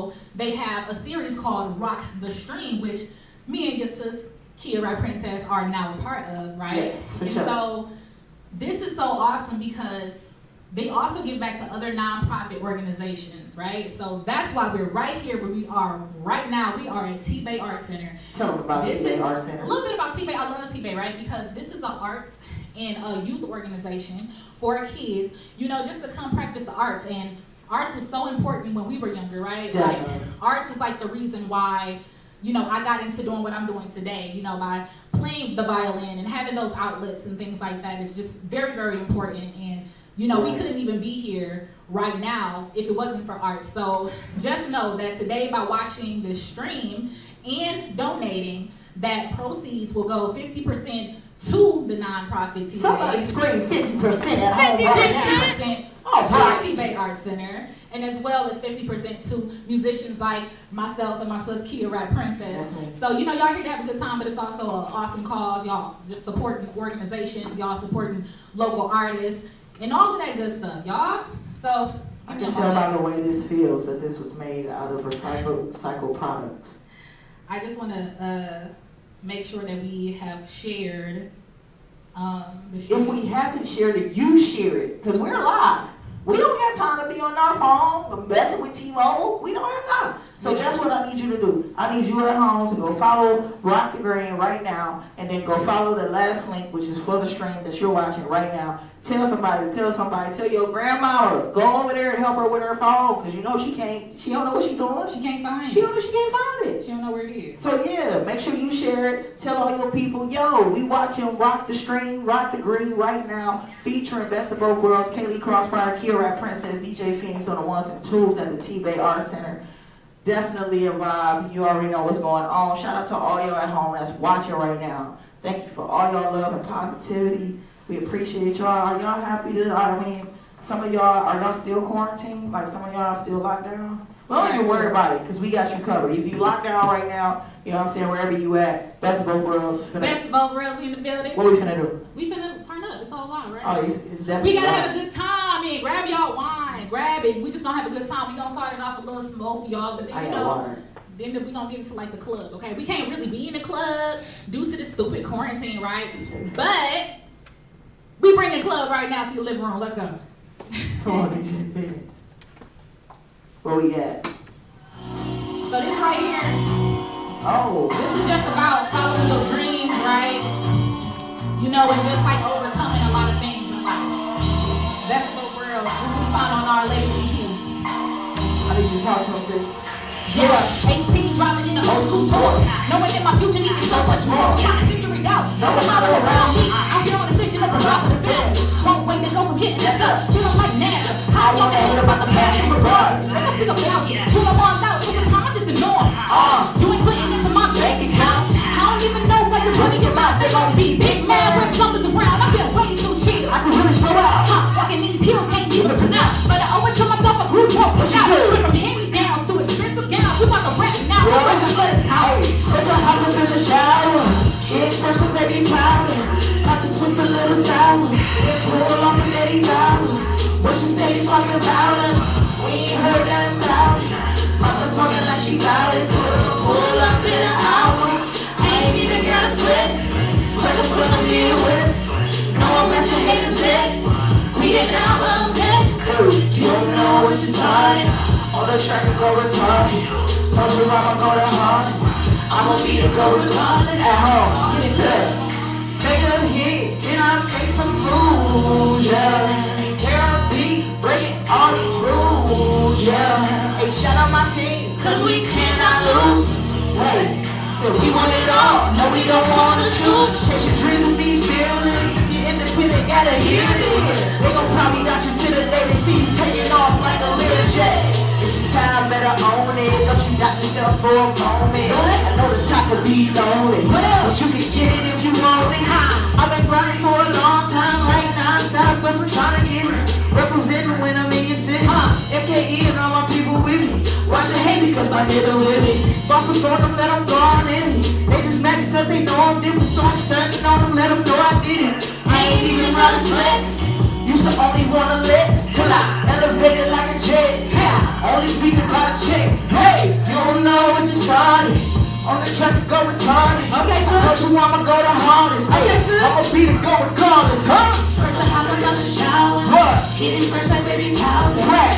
also, they have a series called RockTheGreen, which me and your sis, KRP Princess, are now a part of, right? Yes, for and sure. So this is so awesome because they also give back to other nonprofit organizations, right? So that's why we're right here where we are right now. We are at T-Bay Art Center. Tell them about T-Bay Art Center. A little bit about T-Bay. I love T-Bay, right? Because this is an arts and a youth organization for kids, you know, just to come practice the arts. And arts was so important when we were younger, right? Definitely. Like, arts is like the reason why, you know, I got into doing what I'm doing today, you know, by playing the violin and having those outlets and things like that. It's just very, very important. And, you know, we couldn't even be here right now if it wasn't for art. So just know that today, by watching this stream and donating, that proceeds will go 50% to the nonprofit. Somebody scream 50% at home. 50%. All right. T-Bay Art Center, and as well as 50% to musicians like myself and my sis KRP Princess. So, you know, y'all here to have a good time, but it's also an awesome cause. Y'all just supporting organizations, y'all supporting local artists, and all of that good stuff, y'all. So, I can tell by the way this feels that this was made out of recycled products. I just want to make sure that we have shared the stream. If we haven't shared it, you share it, because we're live. We don't have time to be on our phone messing with T-Mobile. We don't have time. So that's what I need you to do. I need you at home to go follow RockTheGreen right now, and then go follow the last link, which is for the stream that you're watching right now. Tell somebody, tell your grandma, go over there and help her with her phone, because you know she don't know what she's doing. She can't find it. She can't find it. She don't know where it is. So yeah, make sure you share it. Tell all your people, yo, we watching RockTheGreen right now, featuring Best of Both Worlds, Kaylee Crossfire, Kaylee Princess, DJ Phoenix on the ones and twos at the T-Bay Art Center. Definitely a vibe. You already know what's going on. Shout out to all y'all at home that's watching right now. Thank you for all y'all love and positivity. We appreciate y'all. Are y'all happy that, I mean, some of y'all, are y'all still quarantined? Like some of y'all are still locked down? Well, don't even worry about it, because we got you covered. If you locked down right now, you know what I'm saying, wherever you at, Best of Both Worlds. Best of Both Worlds, we in the building. What we finna do? We finna turn up. It's all live, right? Oh, it's definitely we gotta live. have a good time, man. Grab y'all wine. Grab it. We just gonna have a good time. We gonna start it off a little smoke, y'all. But then, you know, then we gonna get into like the club, okay? We can't really be in the club due to the stupid quarantine, right? But we bring the club right now to your living room. Let's go. Come on, DJ Phoenix. Where we at? So this right here, this is Oh. just about following your dreams, right? You know, and just like overcoming a lot of things in life. Best of Both Worlds. This is what we found on our latest EP. I need you to talk to him, sis. Yeah, 18 driving in the old school tour. Knowing that my future needed so much more. Trying to figure it out. No one model around me. I'm here on the station of a drop of the film. Won't wait to go from getting this up. Feeling like NASA. How long they heard about the past in regards? Let us think about you. Pull them on out. Took the time, I just ignore. You ain't putting into my bank account. I don't even know what to put in your mouth. They gon' be big man when something's around. I feel way too cheap. I can really show out. Fucking these heroes can't even pronounce. But I owe it to myself. I grew up without. Went from hand-me-downs to expensive gowns. We about to rap now. We're ready for the tower. It's a house up in the shower. In person, they be plowing. About to twist a little sour. Pull off and let it down. What she say, he's talking about us. We ain't heard nothing about it. Mama talking like she bout it. Pull up in an hour. I ain't even got a flex. Struggles for the Midwest. No one let your haters next. We get down on next. You don't know what you're starting. On the track and go retarded. Told you I'ma go to Harvest. I'ma be the go regardless. At home, get it good. Make a hit, then I make some moves, yeah. KRP, breaking all these rules, yeah. Hey, shout out my team, cause we cannot lose. Hey, so we want it all, no we don't wanna choose. Chase your dreams and be fearless. Get independent, gotta hear this. They gon' probably got you to the day they see you taking off like a little jet. It's your time, better own it. Don't you got yourself for a moment. I know the top to be lonely, but you can get it if you want it. I've been grinding for a long time, like non-stop, but I'm trying to get it. Representing when I'm in your city. FKE and all my people with me. Watch your hate because my nigga with me. Boss them, throw them, let them go on in me. They just mad because they know I'm different, so I'm stunting on them, let them know I did it. I ain't even trying to flex. Used to only wanna let till I elevated like a jet. Only speaking about a check. Hey, the track to go retarded. Okay, I told you I'ma go the hardest. Okay, good. I'ma be the go regardless, huh? First I hop up on the shower. What? Get it first like baby powder. What?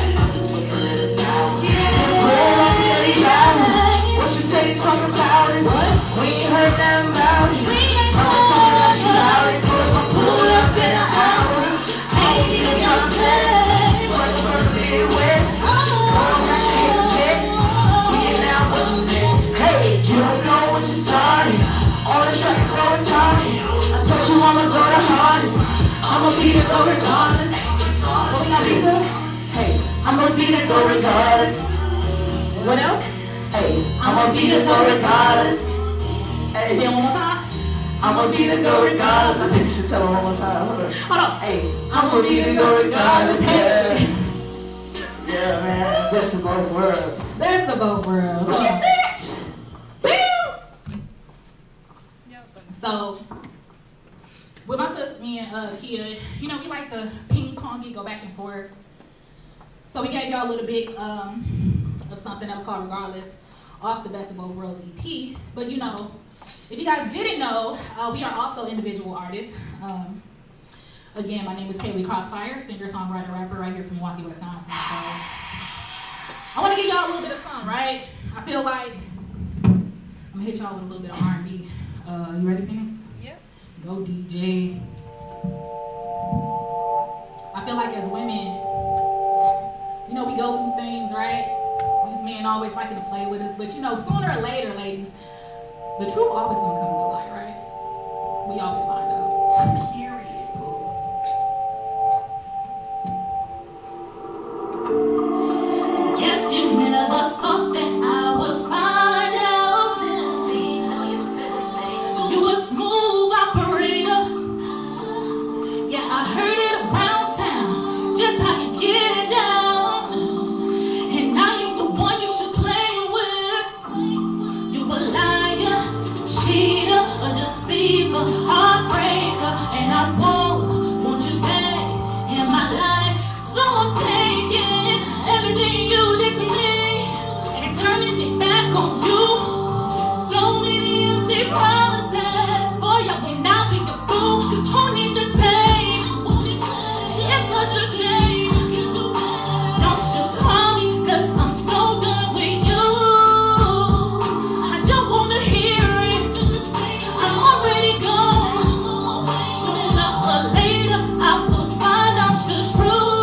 Twist a little sour. Roll off the Eddie Bauer. What she say is talking about is what? We ain't heard nothing about it. Mama told me that she loud it. Told her I'ma pull up in an hour. I ain't even got a flex. So I just first did west. All that shit is next. We in now for the next. Hey, you don't know what you started. All the traffic go retarded. I told you I'ma go the hardest. I'ma be the go regardless. What we gonna be the? Hey, I'ma be the go regardless. What else? Hey, I'ma be the go regardless. Hey, Then one more time. I'ma be the go regardless. I think you should tell her one more time. Hold on. Hey, I'ma be the go regardless. Yeah, yeah, man. Best of both worlds. Best of both worlds. Look at that. So, with my sister, me and Kia, you know, we like to ping pong it, go back and forth. So we gave y'all a little bit of something that was called Regardless off the Best of Both Worlds EP. But you know, if you guys didn't know, we are also individual artists. Again, my name is Kaylee Crossfire, singer, songwriter, rapper, right here from Milwaukee, Wisconsin. So I want to give y'all a little bit of something, right? I feel like I'm gonna hit y'all with a little bit of R&B. You ready, Phoenix? Yep. Go DJ. I feel like as women, you know, we go through things, right? These men always liking to play with us, but you know, sooner or later, ladies, the truth always gonna come to light, right? We always find out. Period. Guess you never thought that I would find out. You a smooth operator. Yeah, I heard it around town. Just how you get it down. And I ain't the one you should play with. You a liar, cheater, a deceiver, heartbreaker, and I won't want you back in my life. So I'm taking everything you did to me and turning it back on you. So many empty promises, boy, I will not be the fool. 'Cause who needs this pain? It's such a shame. Don't you call me 'cause I'm so done with you. I don't wanna hear it. I'm already gone. Sooner or later, I will find out the truth.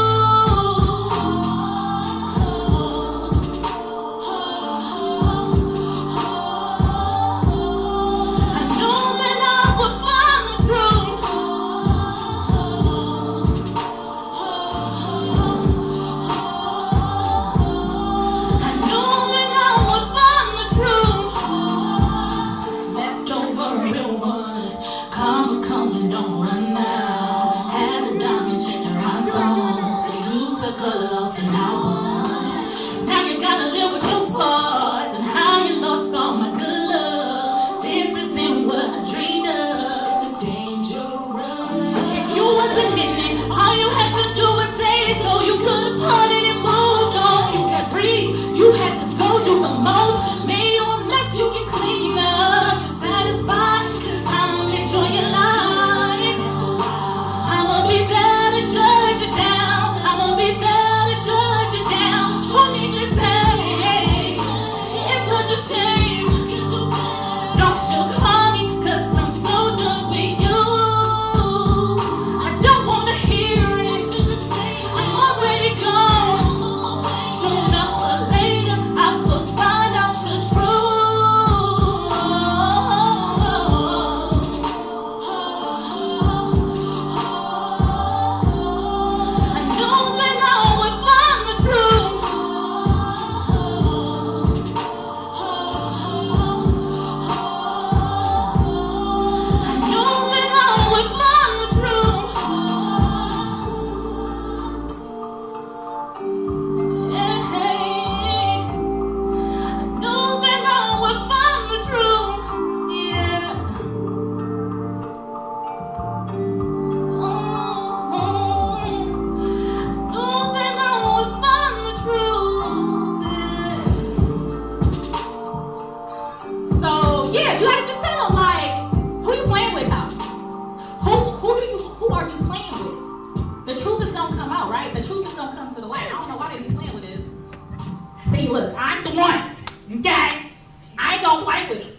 look, I'm the one. Okay? I ain't gonna play with him.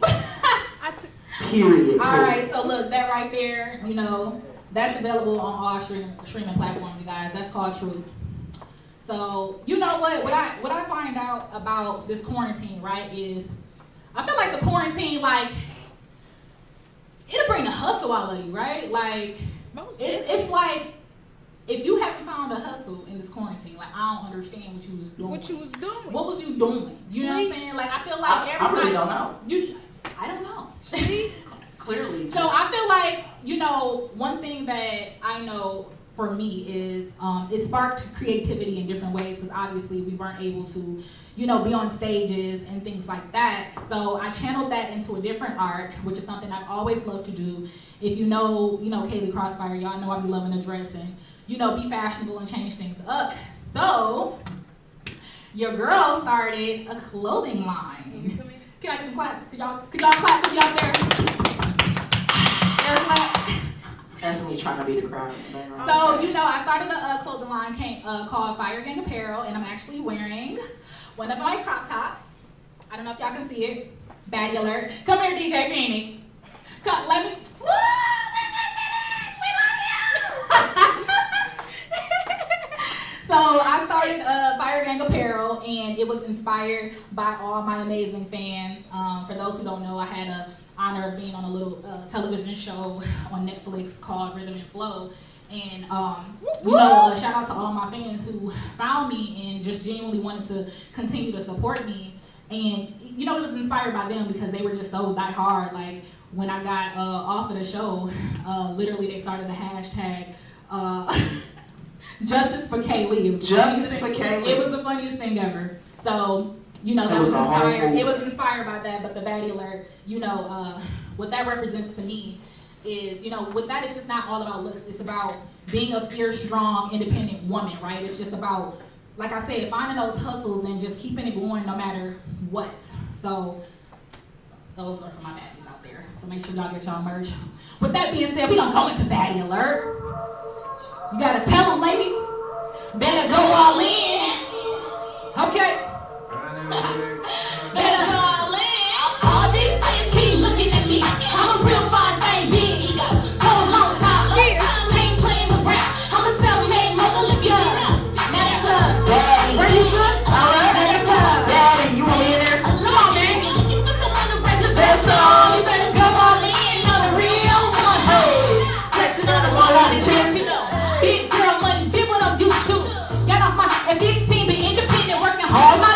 Period. All right, so look, that right there, you know, that's available on all streaming platforms, you guys. That's called Truth. So, you know what I find out about this quarantine, right, is I feel like the quarantine, like, it'll bring the hustle out of you, right? Like, it's like, if you haven't found a hustle in this quarantine, like, I don't understand what you was doing. What you was doing? What was you doing? You know what I'm saying? Like, I feel like I really don't know. I don't know. Clearly. So I feel like, you know, one thing that I know for me is it sparked creativity in different ways, because obviously we weren't able to, you know, be on stages and things like that. So I channeled that into a different art, which is something I've always loved to do. If you know Kaylee Crossfire, y'all know I be loving to dress and, you know, be fashionable and change things up. So your girl started a clothing line. Can I get some claps? Could y'all clap for me out there? That's me trying to be the crowd. So, you know, I started a clothing line called Fire Gang Apparel, and I'm actually wearing one of my crop tops. I don't know if y'all can see it. Bad alert. Come here, DJ Phoenix. Come, let me. Woo! We love you! So I started Fire Gang Apparel, and it was inspired by all my amazing fans. For those who don't know, I had a honor of being on a little television show on Netflix called Rhythm and Flow. And, you know, shout out to all my fans who found me and just genuinely wanted to continue to support me. And, you know, it was inspired by them because they were just so die-hard. Like, when I got off of the show, literally they started a hashtag, Justice for Kaylee. Justice for Kaylee. It was the funniest thing ever. So, you know, that was inspired. It was inspired by that, but the baddie alert, you know, what that represents to me is, you know, with that, it's just not all about looks. It's about being a fierce, strong, independent woman, right? It's just about, like I said, finding those hustles and just keeping it going no matter what. So, those are for my baddies out there. So make sure y'all get y'all merch. With that being said, we gonna go into baddie alert. You gotta tell them, ladies, better go all in. Okay. Better go all in. All these things keep looking at me. I'm a real fine baby. For a long time, ain't playing around. I'm a self-made mother, look young. That's up. Where you good? That's up. Daddy, you want me in there? Come on, man. You looking for someone to reserve some. You better go all in on the real one. Flexing on the wall on the tip. Big girl money, did what I'm used to. Got off my F-16, been independent, working hard.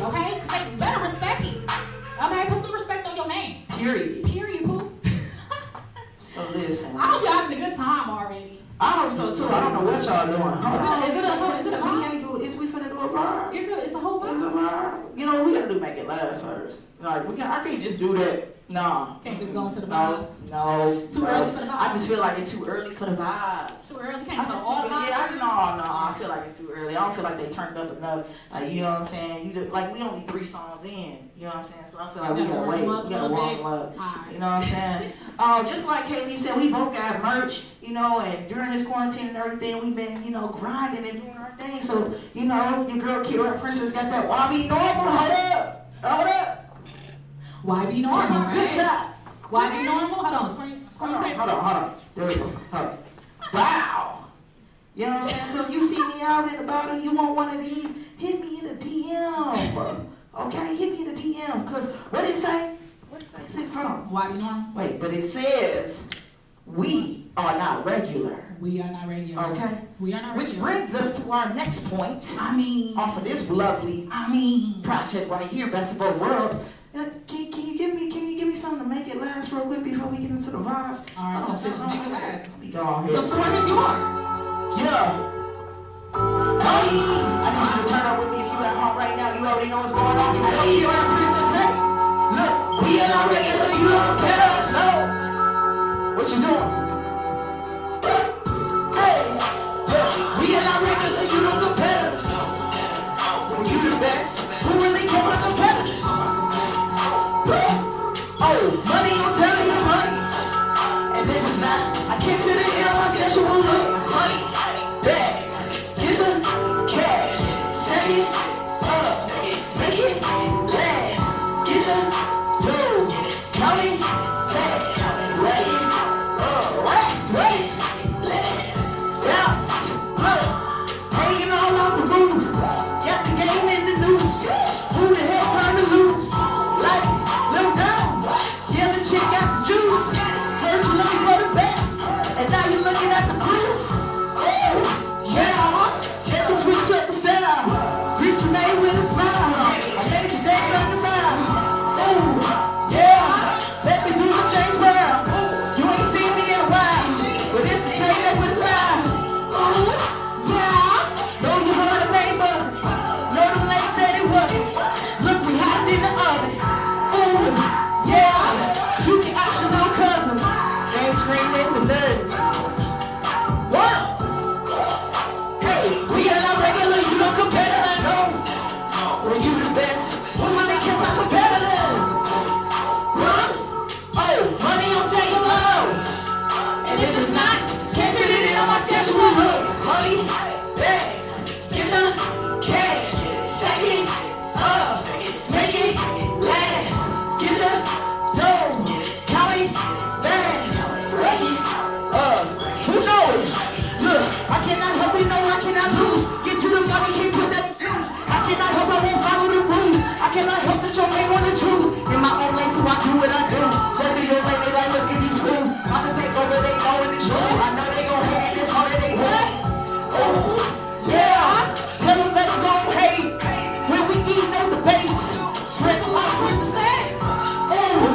okay? Because they better respect it. Okay, put some respect on your name. Period. Period, poo. So listen. I hope y'all having a good time already. I hope so too. I don't know what y'all doing. Is it a vibe? Is we finna do a vibe? It's a whole It's a vibe. vibe. You know, we gotta do make it last first. Like I can't just do that. Nah. Can't just go into the vibes. No. Too early for the vibes. I just feel like it's too early for the vibes. Too early. I Can't go just all the vibes. I feel like it's too early. I don't feel like they turned up enough. Like, you know what I'm saying? Like, we only 3 songs in. You know what I'm saying? So I feel like we gotta wait. We gotta warm them up. You know what I'm saying? Just like Kaylee said, we both got merch, you know, and during this quarantine and everything, we've been, you know, grinding and doing our thing. So, you know, your girl KRP Princess got that YB normal. Hold up. Hold up. Why be normal, Good right? side. Why be normal? Hold on. Hold on. There we go. Hold on. Wow. You know what I'm saying? So if you see me out and about and you want one of these, hit me in the DM. Okay? Hit me in the DM. Because what it say? What it say? Hold on. Why be normal? Wait, but it says we are not regular. We are not regular. Okay? We are not Which regular. brings us to our next point. I mean. Off of this lovely project right here, Best of Both Worlds. Can you give me something to make it last real quick before we get into the vibe? All right, let's make it last. We go on here. The floor is yours. Yeah. Hey, I need you to turn up with me if you at home right now. You already know what's going on. You know you are Princess. Hey, look, we are not regular. You don't get ourselves. What you doing? Hey, look, we are not regular. You don't compare us. When you the best, who really care about competitors? Oh, money on selling your money. And if it's not, I can't fit it in on my sexual look. Money, bags, get the cash, stack it up, make it last, get the dough, count it fast, rake it up, racks, rake, last, out, look, hanging all off the roof, got the game in the news, who the hell trying to lose? Like, little down, yellow chick got the juice, heard you looking for the best, and now you're looking at the proof. Yeah, let's switch up the sound. Reach your name with a smile. I made your day run around. Ooh, yeah, let me do the James Brown. You ain't seen me in a while, but this is playback with a smile. Ooh, yeah, know you heard the name buzzing. Know the lady said it wasn't. Look, we hot in the oven. Ooh, yeah, you can ask your little cousin. They ain't screaming for nothing. What? Hey, we are not regular, you don't compare to us, no. When you the best, who really cares about competitors? Huh? Oh, money on say you love. And if it's not, can't fit it in on my sexual look. Money, bags, get the cash, stack it up, make it last, get the dough, count it fast, rake it up. Who know it? Look, I cannot help it, no, I cannot lose. Get to the money, can't put that in snooze. I cannot help, I won't follow the rules. I cannot help that your name on the truth. In my own lane, so I do what I do. So be your lane, they like, look at these fools. I'm gonna take over, they know in the show. I know they gon' hate this harder they what? Oh, yeah. Tell them let's go hate. When we eat, no debate. Spread the life with the same. Oh,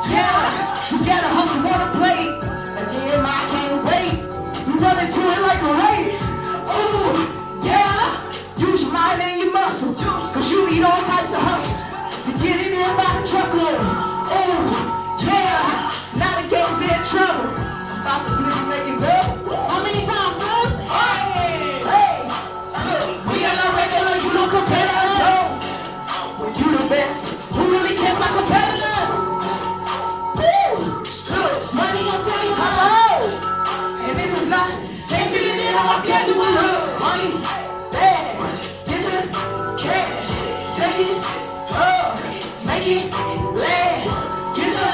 yeah. You gotta hustle on the plate. And then I can't wait. You run into it like a race. Oh, yeah. Use your mind and your muscle. Cause you need all types of hustle. To get in there by the truckloads. Oh, yeah. Now the game's in trouble. I'm about to really make it go. How many times, fellas? Hey, we are not regular, you don't compare us, no. When you the best, who really cares about competitors? Woo! Look, money on sale, you hello. And if it's not, can't fit it in on my schedule. Money, bags, get the cash, stack it up, make it last, get the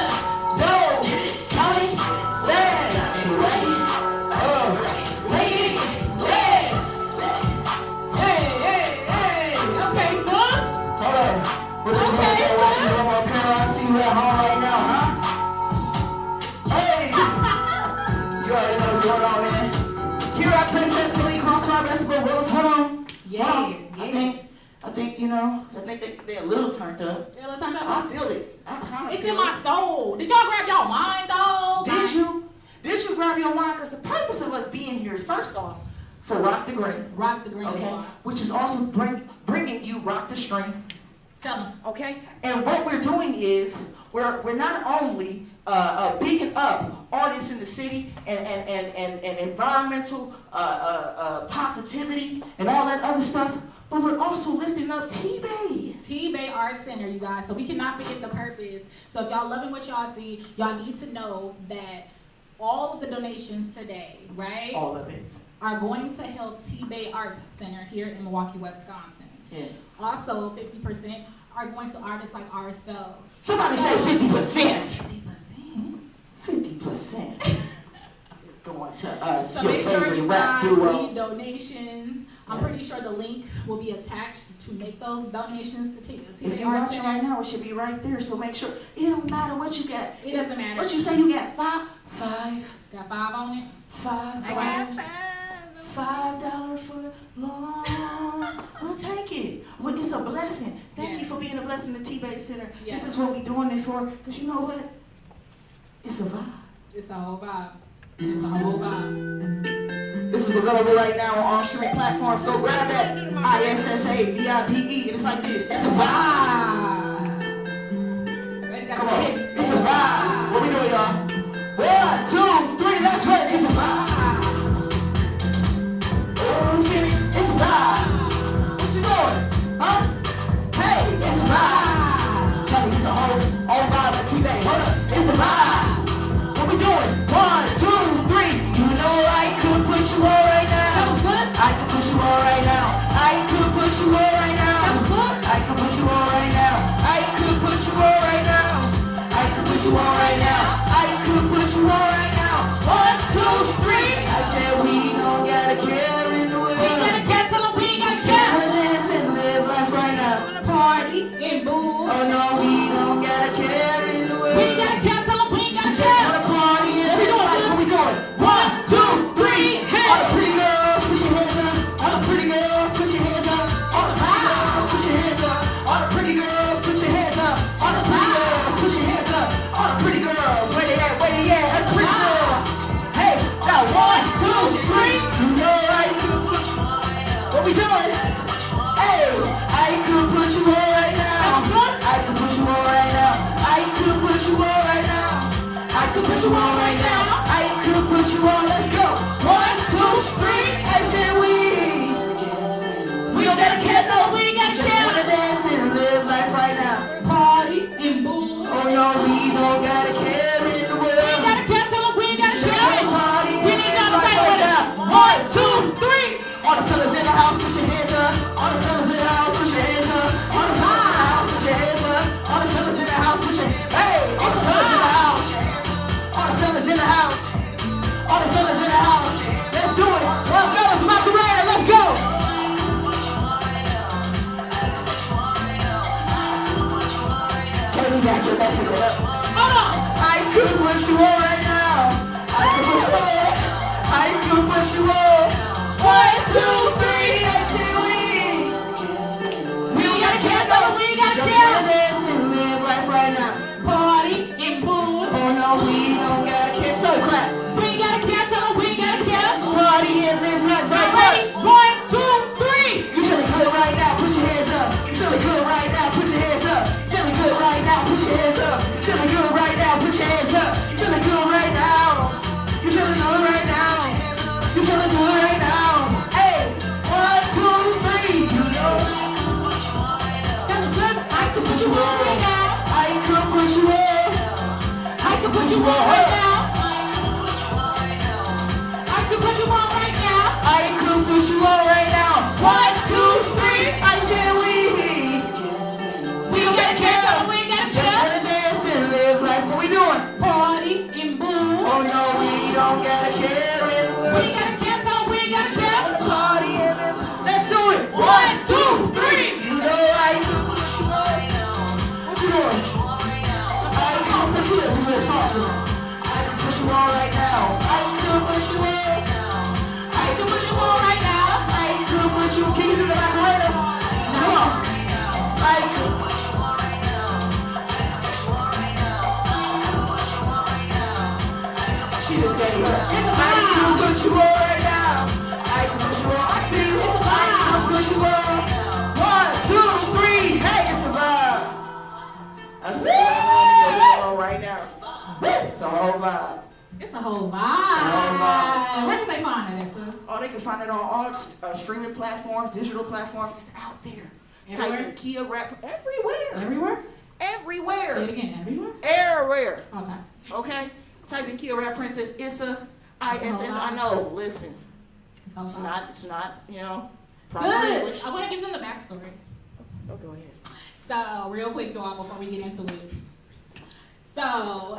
now. I think they're a little turned up. They're a little turned up. I feel it. I kind of It's feel in my soul. Did y'all grab y'all wine, though? Did you? Did you grab your wine? Because the purpose of us being here is, first off, for RockTheGreen. RockTheGreen. Okay. Which is also bringing you Rock the String. Tell them. Okay. And what we're doing is we're not only bigging up artists in the city and environmental positivity and all that other stuff, but we're also lifting up T-Bay. T-Bay Art Center, you guys. So we cannot forget the purpose. So if y'all loving what y'all see, y'all need to know that all of the donations today, right? All of it. Are going to help T-Bay Art Center here in Milwaukee, Wisconsin. Yeah. Also, 50% are going to artists like ourselves. Somebody say 50%. 50%. 50% is going to us. So your make sure favorite you rap guys duo. need donations. I'm pretty sure the link will be attached to make those donations to If T-Bay you're Art watching Center. right now, it should be right there. So make sure. It don't matter what you got. It doesn't matter. What you say you got? Five. Got 5 on it? $5. I got $5 for long. We'll take it. Well, it's a blessing. Thank you for being a blessing to T-Bay Center. Yeah. This is what we're doing it for. Because you know what? It's a vibe. It's a whole vibe. It's a whole vibe. This is available right now on all streaming platforms. Go grab that ISSAVIPE. It's like this. It's a vibe. Come on. It's a vibe. What we doing, y'all? 1, 2, 3, let's run. It's a vibe. Oh, Phoenix, it's a vibe. What you doing? Huh? Hey, it's a vibe. Tell me it's a whole vibe of T-Bay. Hold up. It's a vibe. What we doing? 1, 2, 3. You know I could put you on right now. I could put you on right now. I could put you on right now. I could put you on right now. I could put you on right now. I could put you on right now. I could put you on right now. 1, 2, 3. I said we don't gotta care in the world. We gotta care till we gotta Just care. wanna dance and live life right now. Party and boo. Oh no, we don't gotta care in the world. We gotta care till we gotta Just care. wanna party and live life. What we doing? 1, 2, 3. All the pretty girls, put your hands up. All the pretty girls, put your hands up. All the pretty girls, put your hands up. All the pretty girls, put your hands up. All the pretty girls, put your hands up. All the pretty girls, where they at? Where they at? That's pretty girls. Hey, now 1, 2, 3. You know I could put you on right now. What we doing? Hey, I could put you on right now. I could put you on right now. I could put you on right now. I could put you on right now. I could put you on. Let's go. 1, 2, 3. I said we don't gotta care, no. We gotta Just care. wanna dance and live life right now. Party and boo. Oh no, we don't gotta care in the We world. gotta care till we gotta Just wanna care. party We and need live y'all to life say right with now. us. 1, 2, 3. All the fellas in the house, put your hands up. All the fellas in the house, put your hands up. All the fellas in the house, put your hands up. All the fellas in the house, put your hey. All the fellas in the house. All the fellas in the house. All the fellas in the house. Let's do it. Well, fellas, Macarena, let's go. Kaylee back here messing it up. Hold on. I could put you on right now. I could put you on. I could put you on. 1, 2, 3. I say We don't gotta care though. We gotta just care. wanna dance and live life right now. Party and boo. Oh no, we don't gotta care. So clap. We gotta care till we gotta care. Party and live life right Ready? now. 1, 2, 3. You feeling good right now? Put your hands up. You feeling good right now? Put your hands up. Feeling good right now? Put your hands up. Feeling good right now? Put your hands up. You feeling good right now? You feeling good right now? You feeling good right now? Hey, 1, 2, 3. You know Tell us, sis, I can put you on right now. I could put you on. I can put you on right now. a whole vibe. It's a whole vibe. Where can they find it, sis? Oh, they can find it on all streaming platforms, digital platforms. It's out there. Everywhere? Type in Kia Rap everywhere. Everywhere? Everywhere. Say it again. Everywhere? Everywhere. Okay. Okay? Type in Kia Rap Princess Issa, ISS. I know. Listen. It's not, you know, proper English. I want to give them the backstory. Oh, go ahead. So, real quick, y'all, before we get into it. So,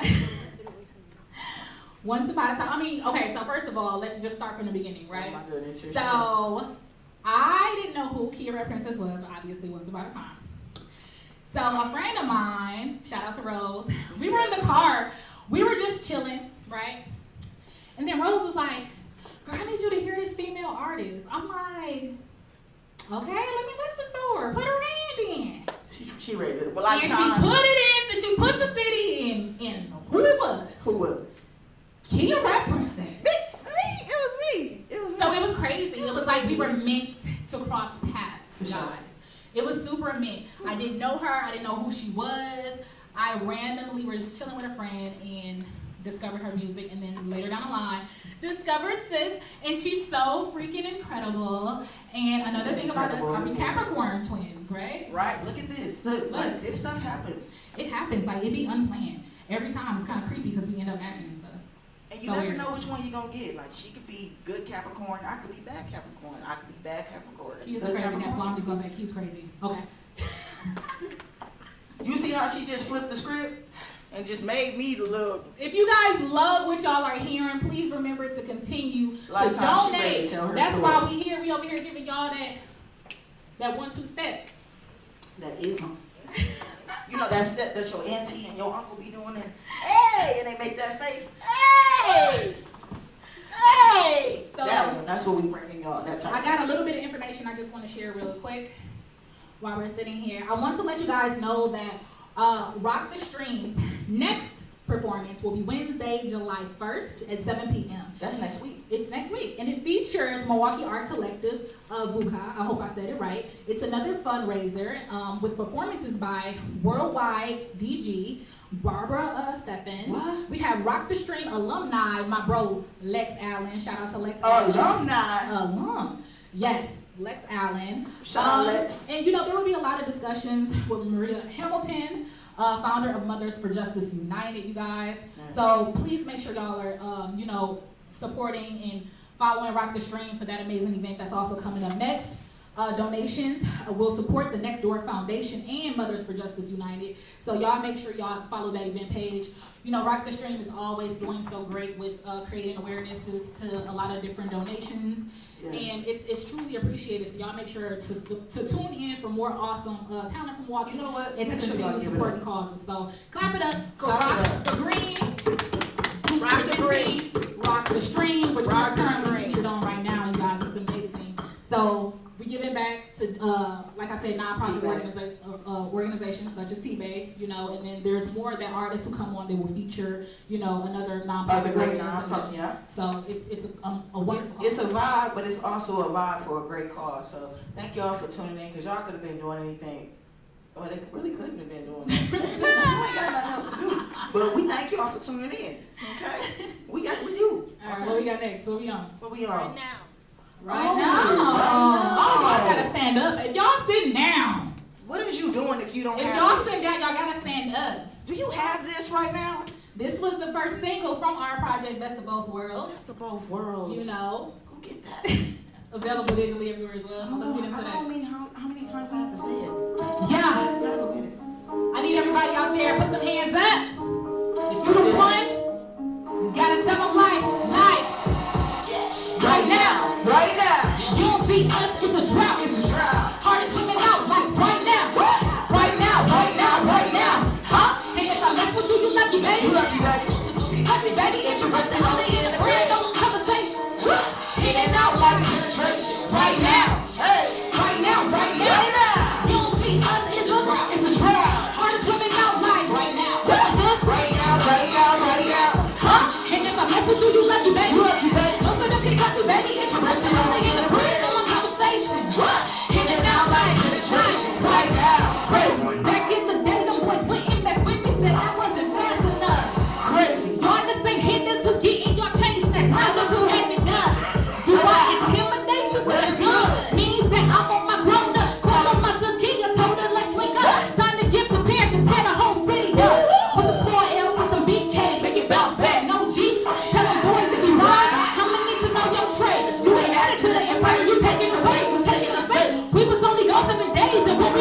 once upon a time, okay, so first of all, let's just start from the beginning, right? Oh my goodness. So, I didn't know who Kia Rap Princess was, obviously, once upon a time. So, a friend of mine, shout out to Rose, we were in the car, we were just chilling, right? And then Rose was like, girl, I need you to hear this female artist. I'm like, okay, let me listen to her. Put her hand in. She ready to, well, and she put it in, she put the city in. Who it was? Who was it? Kia Rap Princess. It was me. So it was crazy. It was like we were meant to cross paths, guys. Sure. It was super meant. I didn't know her. I didn't know who she was. I randomly was just chilling with a friend and discovered her music, and then later down the line, discovered sis, and she's so freaking incredible. And another thing about us, are Capricorn twins, right? Right. Look at this. Look. Like, this stuff happens. It happens. Like, it be unplanned. Every time it's kind of creepy because we end up matching and stuff. And you never know which one you're going to get. Like, she could be good Capricorn. I could be bad Capricorn. I could be bad Capricorn. He's crazy. That blonde goes like, he's crazy. Okay. You see how she just flipped the script and just made me the little. If you guys love what y'all are hearing, please remember to continue to donate. That's why we here. We over here giving y'all that 1-2 step. That is. You know that step that your auntie and your uncle be doing that. Hey, and they make that face. Hey, hey. So, that one. That's what we bringing y'all. That time. I got a little bit of information I just want to share real quick while we're sitting here. I want to let you guys know that Rock the Stream's next performance will be Wednesday, July 1st at 7 p.m. That's next week. It's next week. And it features Milwaukee Art Collective, VUCA, I hope I said it right. It's another fundraiser with performances by Worldwide DG, Barbara Steffen. What? We have Rock the Stream alumni, my bro Lex Allen. Shout out to Lex Allen. Alumni. Yes. Lex Allen. Shout out Lex. And there will be a lot of discussions with Maria Hamilton, founder of Mothers for Justice United, you guys. Nice. So please make sure y'all are, supporting and following Rock the Stream for that amazing event that's also coming up next. Donations will support the Next Door Foundation and Mothers for Justice United. So y'all make sure y'all follow that event page. Rock the Stream is always doing so great with creating awareness to a lot of different donations. Yes. And it's truly appreciated. So y'all make sure to tune in for more awesome talent from Milwaukee. You know what? And to continue supporting causes. So clap it up. RockTheGreen. Rock the Stream, which we're currently featured on right now, you guys. It's amazing. So we give it back to, like I said, nonprofit organizations such as T-Bay, and then there's more that artists who come on, they will feature, another nonprofit organization. Yeah. So it's a wonderful. It's a vibe, but it's also a vibe for a great cause. So thank y'all for tuning in, because y'all could have been doing anything. Well, they really couldn't have been doing that. You ain't got nothing else to do. But we thank y'all for tuning in. Okay? We do. All right, what we got next? What we on? Right now. Right now. Y'all gotta stand up. If y'all sitting down. What is you doing if you don't have this? If y'all this? sit down, y'all gotta stand up. Do you have this right now? This was the first single from our project, Best of Both Worlds. Best of Both Worlds. Go get that. Available digitally everywhere as well. So let's get into that. I don't mean how many times I have to say it. Yeah. You gotta go get it. I need everybody out there, put some hands up. If you're the one, you gotta tell them like. Right now. Right now. You don't see us, it's a drought. It's a drought. Heart is swimming out like right now. Right now, right now, right now. Huh? And if I left with you, you lucky, baby. You lucky, baby. Lucky, baby, interested only in a brand new conversation. In and out like penetration. Right now. Hey. Right now, right now. Right now. You don't see us, it's a drought. It's a drought. Heart is swimming out like right now.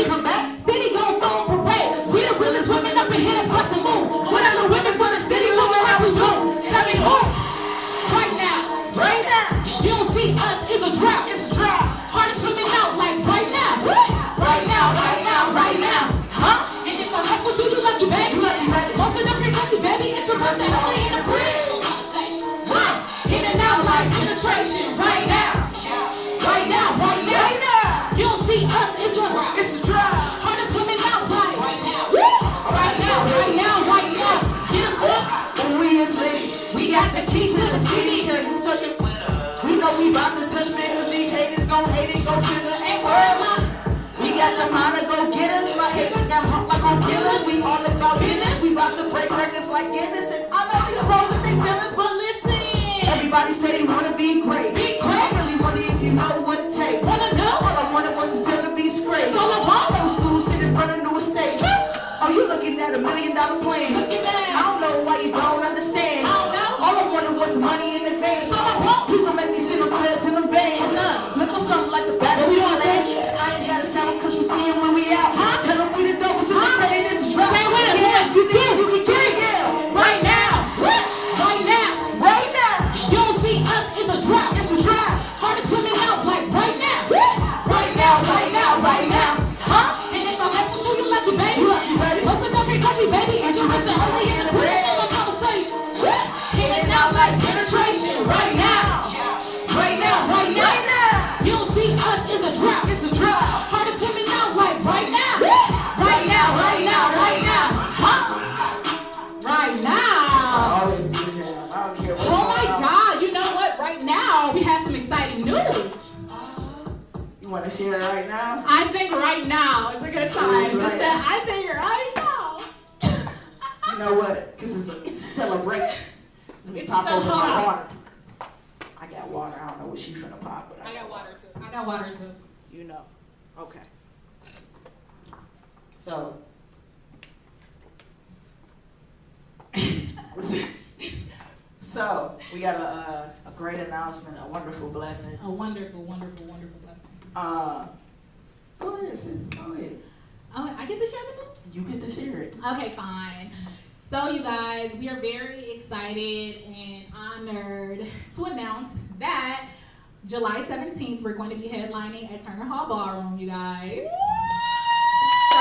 we come back, city gon' boom parade. We the realest women up in here that's bustin' move. What other women for the city moving how we do? Tell me who? Right now. right now. You don't see us, it's a drought. It's a drought. Hardest women out like right now. Right now, right now, right now. Huh? And if I fuck with you, you lucky, baby. Lucky, baby. Most of them pretty lucky, baby. It's your birthday, only in the bridge. Right. In and out like penetration. Right now. Right now, right now. Right now. You don't see us, it's a drought. It's a drought. Hardest women out like right now. Right now, right now, right now. Get us up. When we in city, We got the key to the city. we know we bout to touch niggas. These haters gon' hate it, go trigger, ain't worried about. We got the mind to go get us. My haters got heart like gon' kill us. We all about business. We bout to break records like Guinness. And I know these pros and they feelings, but Listen. everybody say they wanna be great. Be great. I really wonder if you know what it takes. Wanna know? All I wanted was to feel to be straight. It's all about Old school, sit in front of new estate. Oh, you looking at $1 million plan? Look at that. I don't know why you don't understand. I don't know. All I wanted was money in the bank. All I want. Please don't make me sit on creds in the van. Look on something like the back of we your want leg. I ain't got a sound cause we see it when we out. Huh? Tell them we the dopest and they say this is drop. Say with us. Yeah, if you did, you can get it, yeah. Right now. Right now. Right now. You don't see us, it's a drought. It's a drop. Hardest women out like right now. Right now, right now, right now. Huh? And if I mess with you, you lucky, baby. You lucky, baby. Most of them ain't lucky, baby. Interested only in the bridge of a conversation. In and out like penetration. Right now. Right now, right now. Right now. You don't see us, it's a drought. It's a drop. Hardest women out like right now. Right now, right now, right now. Huh? Right now. Always be here. I don't care what Oh my God, you know what? Right now, we have some exciting news. You want to share it right now? I think right now is a good time. Right. I think right now. You know what? Because it's a celebration. Let me It's pop so open my hot. water. I got water. I don't know what she's finna pop, but I got water too. I got water too. You know. Okay. So. So we got a great announcement, a wonderful blessing. A wonderful, wonderful, wonderful blessing. Go ahead, sis. Go ahead. Oh, I get to share the news? You get to share it. Okay, fine. So you guys, we are very excited and honored to announce that July 17th, we're going to be headlining at Turner Hall Ballroom, you guys. So,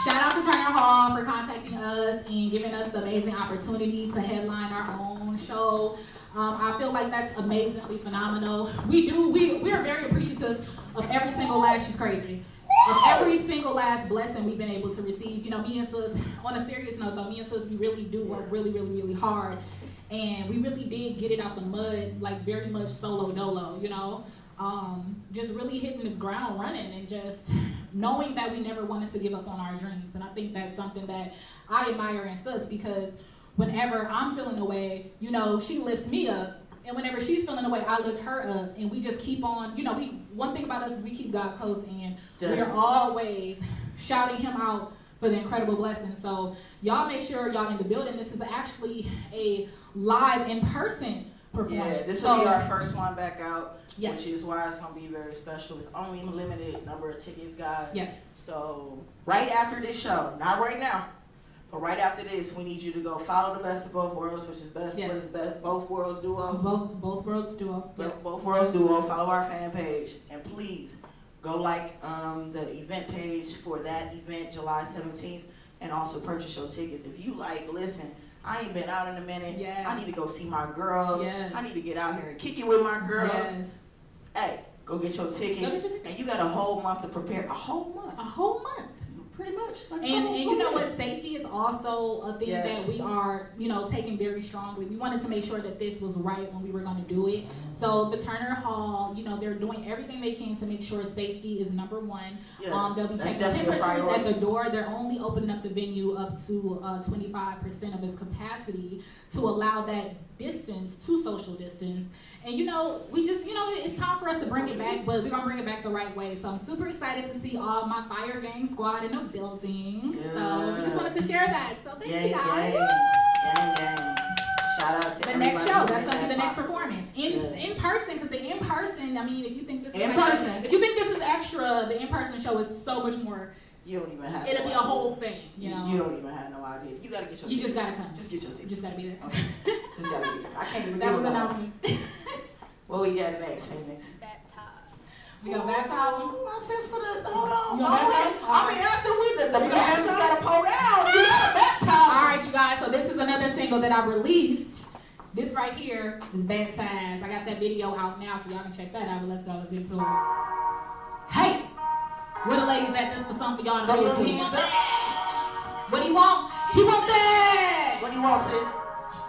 shout out to Turner Hall for contacting us and giving us the amazing opportunity to headline our own show. I feel like that's amazingly phenomenal. We are very appreciative of every single last, she's crazy, of every single last blessing we've been able to receive. You know, me and sis, on a serious note though, me and sis, we really do work really, really, really hard. And we really did get it out the mud, like very much solo dolo, you know? Just really hitting the ground running and just knowing that we never wanted to give up on our dreams. And I think that's something that I admire in sis, because whenever I'm feeling away, you know, she lifts me up. And whenever she's feeling away, I lift her up. And we just keep on, you know, one thing about us is we keep God close, and we are always shouting him out for the incredible blessing. So y'all make sure y'all in the building. This is actually a live in-person performance. Yeah, this will be our first one back out, Yeah. which is why it's going to be very special. It's only a limited number of tickets, guys. Yes. So right after this show, not right now, but right after this, we need you to go follow the Best of Both Worlds, which is best, Yes. what is best, Both Worlds Duo. Both Worlds Duo. Yes. Both Worlds Duo. Follow our fan page, and please go like the event page for that event, July 17th, and also purchase your tickets. If you like, listen, I ain't been out in a minute. Yes. I need to go see my girls. Yes. I need to get out here and kick it with my girls. Yes. Hey, go get your ticket. Go get your ticket. And you got a whole month to prepare. A whole month. A whole month. Pretty much. Like And you know what, safety is also a thing Yes. that we are, you know, taking very strongly. We wanted to make sure that this was right when we were going to do it. So the Turner Hall, you know, they're doing everything they can to make sure safety is number one. Yes, They'll be that's checking definitely a temperatures at priority. the door. They're only opening up the venue up to 25% of its capacity to allow that distance, to social distance. And you know, we just, you know, it's time for us to bring it back, but we're going to bring it back the right way. So I'm super excited to see all my Fire Gang squad in the building. So we just wanted to share that. So thank you guys. Gang. Shout out to The everybody next show, who that's made going to be the that next possible. performance. Yes. In person, because the in person, I mean, if you think this is In extra, person. if you think this is extra, the in-person show is so much more. You don't even have. It'll be a whole thing, you know. You don't even have no idea. You gotta get your. You just gotta come. Just get your ticket. You just gotta be there. Okay. Just gotta be there. I can't even. That was an announcement. What we got next? Hey, next. We got baptized. My sense for the. Hold on. You gonna baptize? I mean, after the pastor's gotta pull down. You gotta baptize. All right, you guys. So this is another single that I released. This right here is Baptized. I got that video out now, so y'all can check that out. But let's go. Let's get into it. Hey, where the ladies at? This for some for y'all to Throw your listen hands to. up. What do you want? He want that. What do you want, sis?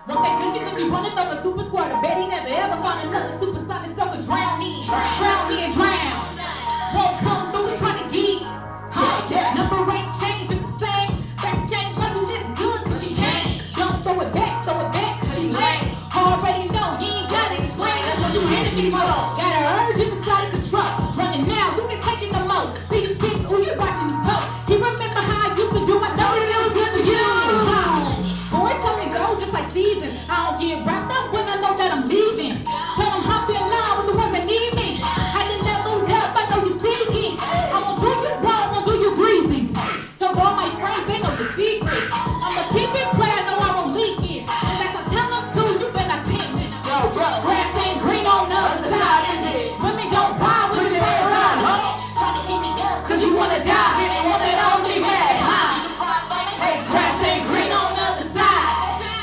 Want that cushy running up a super squad. I bet he never ever found another supersonic, so we drown me and drown. Won't come through, we trying to get. Number ain't changed, it's the same. Back ain't love you this good, cause she can't. Don't throw it back, cause she lame. Already know, you ain't gotta explain, that's what you enemy for. Got an urge in the side control. Running now, who can take it no more? See this bitch, who you watching this post? He remember how I used to do, I know that it was good for you. Boys tell me go just like season. I don't get wrapped up when I know that I'm leaving. Tell them hop in line with the ones that need me. I done leveled up, I know you seeking. I won't do you wrong, I won't do you greasy. So all my friends, they know the secret. I'ma keep it clear, I know I won't leak it. Unless I tell them to, you better attempt it. Grass ain't green on the other side, is it? Women don't buy with your hands on. Trying to keep me up, cause you wanna die, and they want that only man, huh? Hey, grass ain't green on the other side.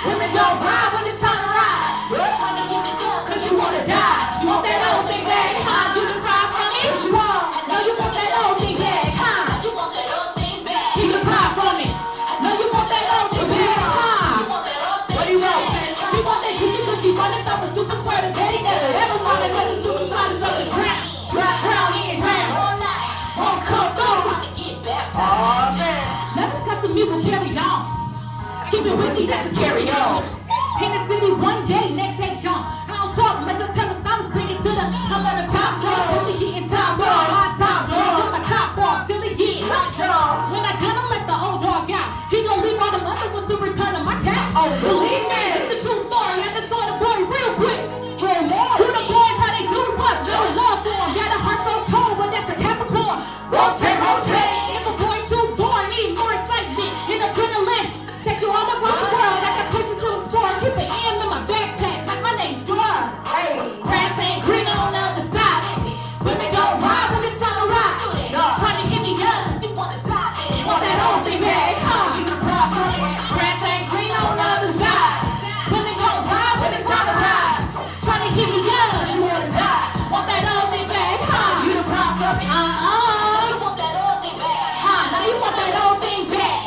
Women don't ride when it's time to ride. Trying to keep it up, cause you wanna die. You want that old thing back, huh? You can cry from it. What you want? No, you want that old thing back, huh? You want that old thing back. You can cry from it. No, you want that old thing back, huh? You want that old thing back. What do you want? You want that cushy running up a super square to Betty never ever found another super sonic of the ground. Drown in, drown. Won't come through. Trying to get back. Oh, man. Let us cut the music, carry on. Keep it with me, that's a carry on. In the city one day, next day gone. I don't talk much, I tell the scholars, bring it to them. I'm on the top floor, till he getting top off. Hot top floor, put my top off, till he get hot jaw. When I gonna let the old dog out, he gon' leave all the other ones to return to my cat. Oh, believe me, it's the true story, I just saw the boy real quick. Who the boys, how they do what? No love for him, got a heart so cold, but that's a Capricorn. Rotate, rotate. If a boy too boring, need more excitement and adrenaline. Take you all around the world, I got places to explore. Keep an M in my backpack, like my name Dora. Hey, grass ain't green on the other side. Women don't ride when it's time to ride. Trying to hit me up, you wanna die. Want that old thing back, huh? You the problem. Grass ain't green on the other side. Women don't ride when it's time to ride. Trying to hit me up, you wanna die. Want that old thing back, huh? You the problem. You want that old thing back, huh? Now you want that old thing back.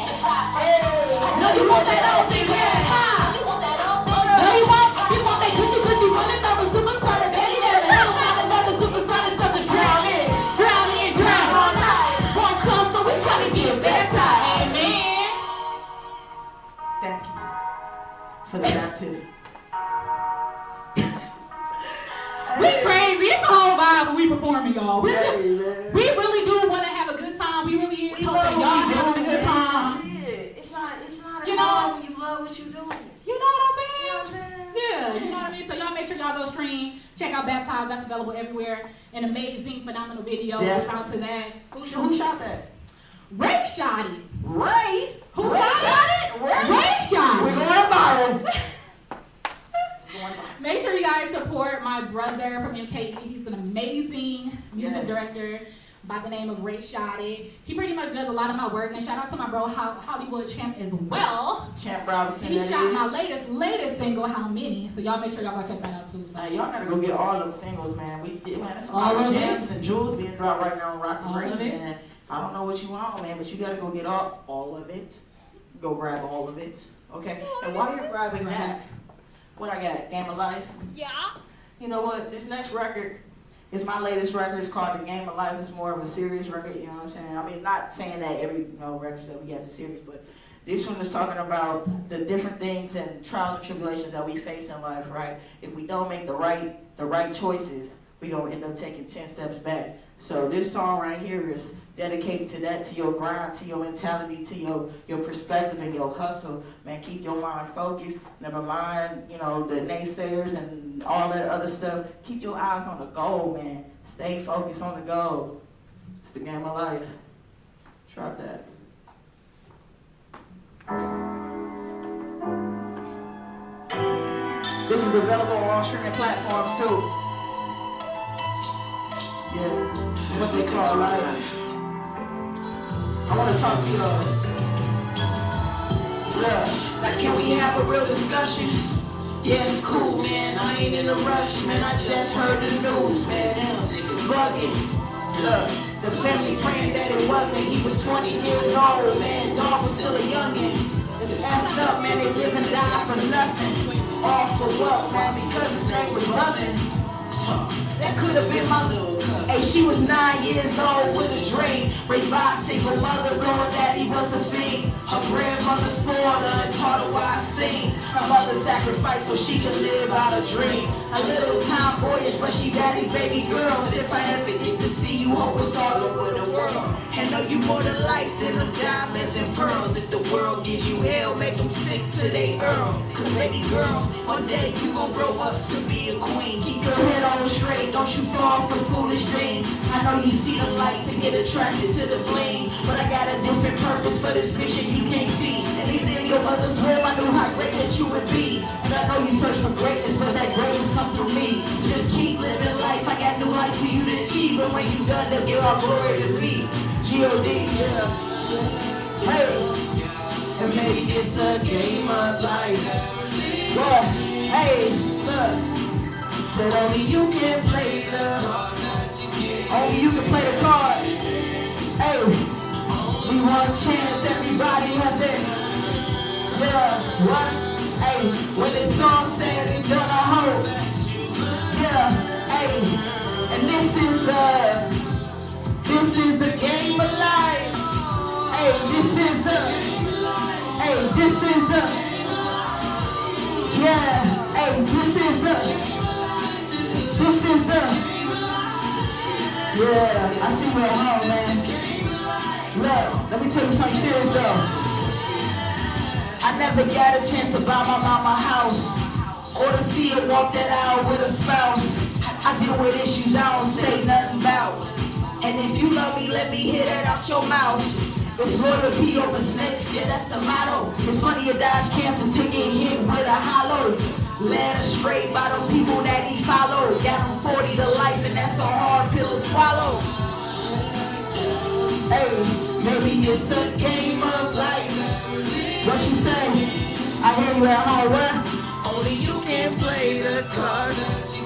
No, you want that old thing back, huh? You want that old thing back. No, you want that cushy running up a super sonic, baby. Never found another super sonic, something drown in, drown all night. Won't come through, we trying to get baptized, amen. Thank you for the baptism. We crazy, it's a whole vibe when we performing, y'all. We Man. really do want to have a good time. We really is We hoping love y'all what we having a do. good time. It's not You at know- all when you love what you're doing. You know what I'm saying? You know what I'm saying? Yeah, you know what I mean? So y'all make sure y'all go stream. Check out Baptized. That's available everywhere. An amazing, phenomenal video. Yeah. Shout out to that. Who shot that? Ray shot it. Ray. Who Ray shot it? Ray shot We're it. going viral. Make sure you guys support my brother from MKE. He's an amazing music Yes. director by the name of Ray Shot It. He pretty much does a lot of my work. And shout out to my bro Hollywood Champ as well. Champ Robinson. He that shot is. my latest single, How Many? So y'all make sure y'all go check that out too. Now, y'all gotta go get all them singles, man. There's a All lot of of it? gems and jewels being dropped right now on All of RockTheGreen, it? man. I don't know what you want, man, but you gotta go get all of it. Go grab all of it, okay? And while you're grabbing that, what I got? Game of Life. Yeah. You know what? This next record is my latest record. It's called The Game of Life. It's more of a serious record, you know what I'm saying? I mean, not saying that every records that we got is serious, but this one is talking about the different things and trials and tribulations that we face in life, right? If we don't make the right choices, we gonna end up taking 10 steps back. So this song right here is dedicated to that, to your grind, to your mentality, to your perspective and your hustle. Man, keep your mind focused. Never mind, the naysayers and all that other stuff. Keep your eyes on the goal, man. Stay focused on the goal. It's the game of life. Drop that. This is available on all streaming platforms too. Yeah, what they call life. I want to talk to y'all. Yeah, like can we have a real discussion? Yeah, it's cool, man. I ain't in a rush, man. I just heard the news, man. Damn, niggas bugging. Look, the family praying that it wasn't. He was 20 years old, man. Dog was still a youngin'. It's effed up, man. They live and die for nothing. All for what, man? Because his name was buzzing. That could have been my little cousin. Hey, she was 9 years old with a dream. Raised by a single mother, knowing that he was a fiend. Her grandmother spoiled her and taught her wise things. Her mother sacrificed so she could live out her dreams. A little tomboyish, but she's daddy's baby girl. And if I ever get to see you, hope it's all over the world. And know you more to life than them diamonds and pearls. If the world gives you hell, make them sick to they earl. Cause baby girl, one day you gon' grow up to be a queen. Keep your head on straight, don't you fall for foolish things. I know you see the lights and get attracted to the bling, but I got a different purpose for this mission you can't see. And even in your mother's womb, I knew how great that you would be. And I know you search for greatness, but that greatness come through me. So just keep living life, I got new heights for you to achieve. But when you done, they'll give all glory to me. G.O.D., yeah. Hey, and maybe it's a game of life. Yeah, hey, look. Said only you can play the cards that you get. Only you can play the cards. Hey, we want a chance, everybody has it. Yeah, what? Hey, when it's all said and done, I hope. Yeah, hey, and this is the game of life. Hey, this is the, yeah, hey, this is the, yeah, I see you at home, man. Look, let me tell you something serious though. I never got a chance to buy my mama a house, or to see her walk that aisle with a spouse. I deal with issues I don't say nothing about. And if you love me, let me hear that out your mouth. It's loyalty over snakes, yeah, that's the motto. It's funny you dodge cancer to get hit with a hollow. Led astray by the people that he followed. Got him 40 to life, and that's a hard pill to swallow. Hey, maybe it's a game of life. What you say? I hear you at home, what? Only you can play the cards.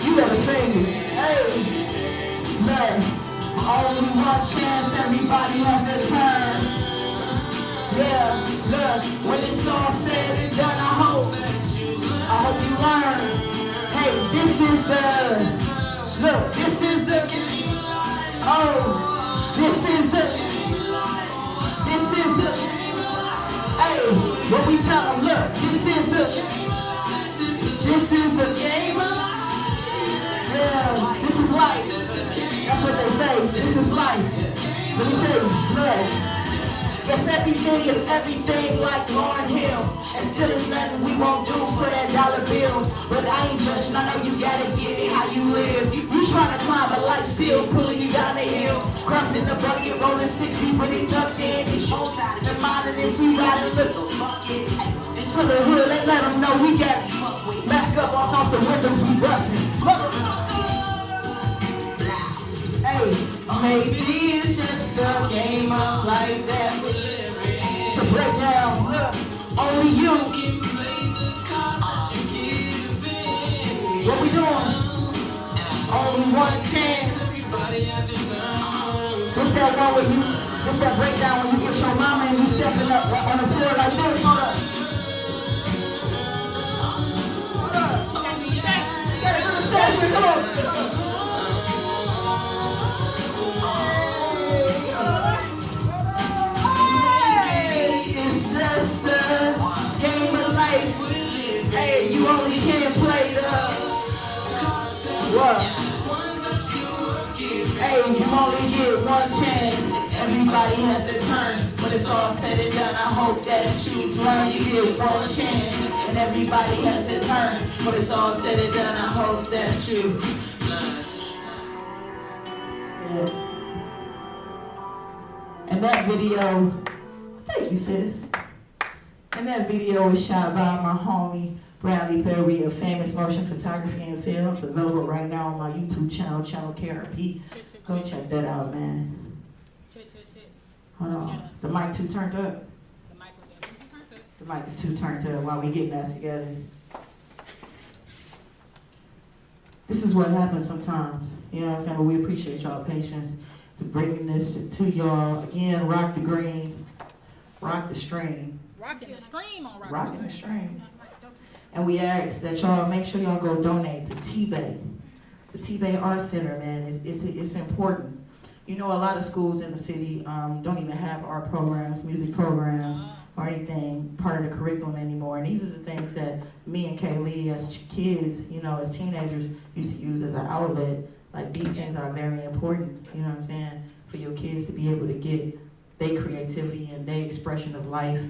You gotta sing it. Hey, look. Only one chance, everybody has a turn. Yeah, look, when it's all said and done, I hope you learn. Hey, this is the, look, this is the, oh, this is the, hey, what we tell them, look, this is the game of life. Yeah, this is life. That's what they say, this is life. Let me tell you, look. Yes, everything like Lauryn Hill. And still it's nothing we won't do for that dollar bill. But I ain't judging, I know you gotta get it how you live. You trying to climb, but life still pulling you down the hill. Crumbs in the bucket, rolling 60 when it tucked in. It's your side of the mind, and if we ride look, fuck it. This for the hood, they let them know we got it. Mask up on top the windows, we bustin'. Hey, maybe it's just a game of life that we're living. It's a breakdown, look, only you can play the cards that you give in. What we doing? Only one chance. Everybody has their turn. What's that one with you? What's that breakdown when you get your mama and you stepping up on the floor like this? Hold up. You gotta understand what's going on. Hey, you only can play the what? Hey, you only get one chance. Everybody has a turn. When it's all said and done, I hope that you learn. You get one chance, and everybody has a turn. When it's all said and done, I hope that you learn. Yeah. And that video, thank you, sis. And that video was shot by my homie, Bradley Perry of Famous Motion Photography and Films, available right now on my YouTube channel, KRP. Go check that out, man. Hold on. The mic too turned up. The mic is too turned up while we getting that together. This is what happens sometimes. You know what I'm saying? But we appreciate y'all patience to bringing this to y'all. Again, RockTheGreen, rock the stream. Rocking the stream on Rocking the stream. And we ask that y'all make sure y'all go donate to T-Bay. The T-Bay Art Center, man, it's important. You know, a lot of schools in the city don't even have art programs, music programs, or anything part of the curriculum anymore. And these are the things that me and Kaylee as kids, you know, as teenagers, used to use as an outlet. Like, these things are very important, you know what I'm saying, for your kids to be able to get their creativity and their expression of life